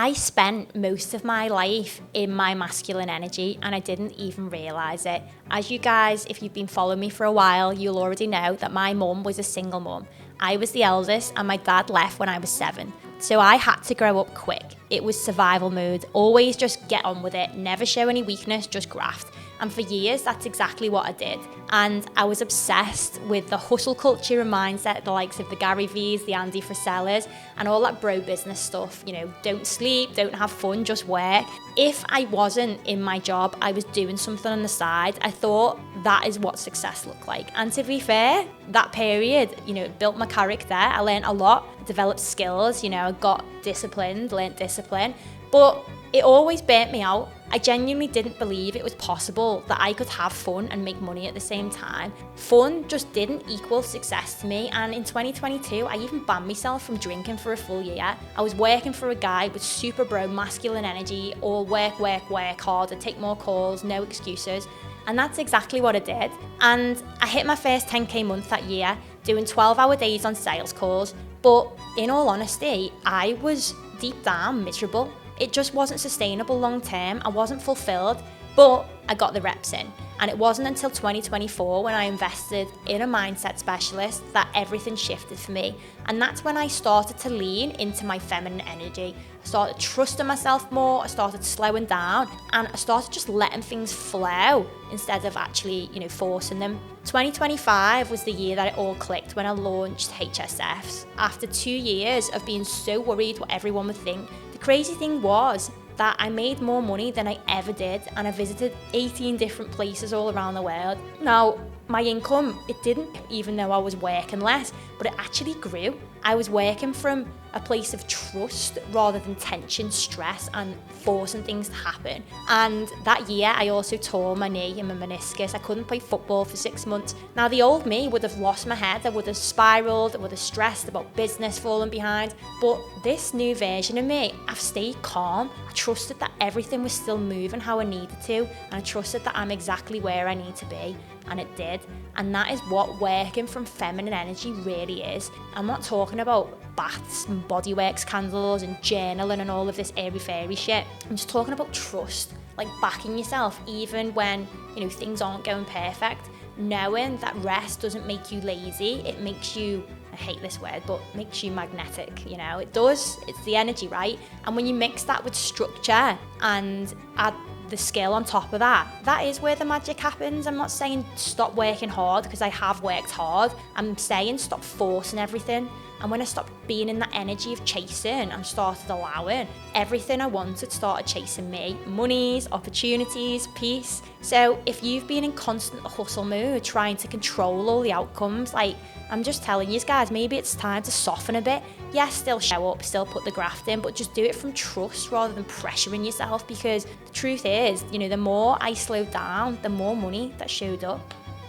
I spent most of my life in my masculine energy and I didn't even realise it. As you guys, if you've been following me for a while, you'll already know that my mum was a single mum. I was the eldest and my dad left when I was 7. So I had to grow up quick. It was survival mode, always just get on with it, never show any weakness, just graft. And for years, that's exactly what I did. And I was obsessed with the hustle culture and mindset, the likes of the Gary V's, the Andy Frisellas, and all that bro business stuff. You know, don't sleep, don't have fun, just work. If I wasn't in my job, I was doing something on the side. I thought that is what success looked like. And to be fair, that period, it built my character. I learned a lot, developed skills, I got disciplined, learned discipline. But it always burnt me out. I genuinely didn't believe it was possible that I could have fun and make money at the same time. Fun just didn't equal success to me, and in 2022, I even banned myself from drinking for a full year. I was working for a guy with super bro masculine energy, all work harder, take more calls, no excuses. And that's exactly what I did. And I hit my first 10k month that year, doing 12-hour days on sales calls. But in all honesty, I was deep down miserable. It just wasn't sustainable long term. I wasn't fulfilled, but I got the reps in. And it wasn't until 2024 when I invested in a mindset specialist that everything shifted for me. And that's when I started to lean into my feminine energy. I started trusting myself more, I started slowing down, and I started just letting things flow instead of actually, forcing them. 2025 was the year that it all clicked when I launched HSFs. After 2 years of being so worried what everyone would think, the crazy thing was that I made more money than I ever did, and I visited 18 different places all around the world. Now, my income, it didn't, even though I was working less, but it actually grew. I was working from a place of trust rather than tension, stress, and forcing things to happen. And that year, I also tore my knee and my meniscus. I couldn't play football for 6 months. Now, the old me would have lost my head. I would have spiraled. I would have stressed about business falling behind. But this new version of me, I've stayed calm. I trusted that everything was still moving how I needed to. And I trusted that I'm exactly where I need to be. And it did. And that is what working from feminine energy really is. I'm not talking about baths and bodyworks candles and journaling and all of this airy-fairy shit. I'm just talking about trust, like backing yourself even when, things aren't going perfect. Knowing that rest doesn't make you lazy, it makes you, I hate this word, but makes you magnetic, it does, it's the energy, right? And when you mix that with structure and add the skill on top of that is where the magic happens. I'm not saying stop working hard, because I have worked hard. I'm saying stop forcing everything. And when I stopped being in that energy of chasing and started allowing, everything I wanted started chasing me. Monies, opportunities, peace. So if you've been in constant hustle mode, trying to control all the outcomes, I'm just telling you guys, maybe it's time to soften a bit. Yes, still show up, still put the graft in, but just do it from trust rather than pressuring yourself, because the truth is, the more I slowed down, the more money that showed up.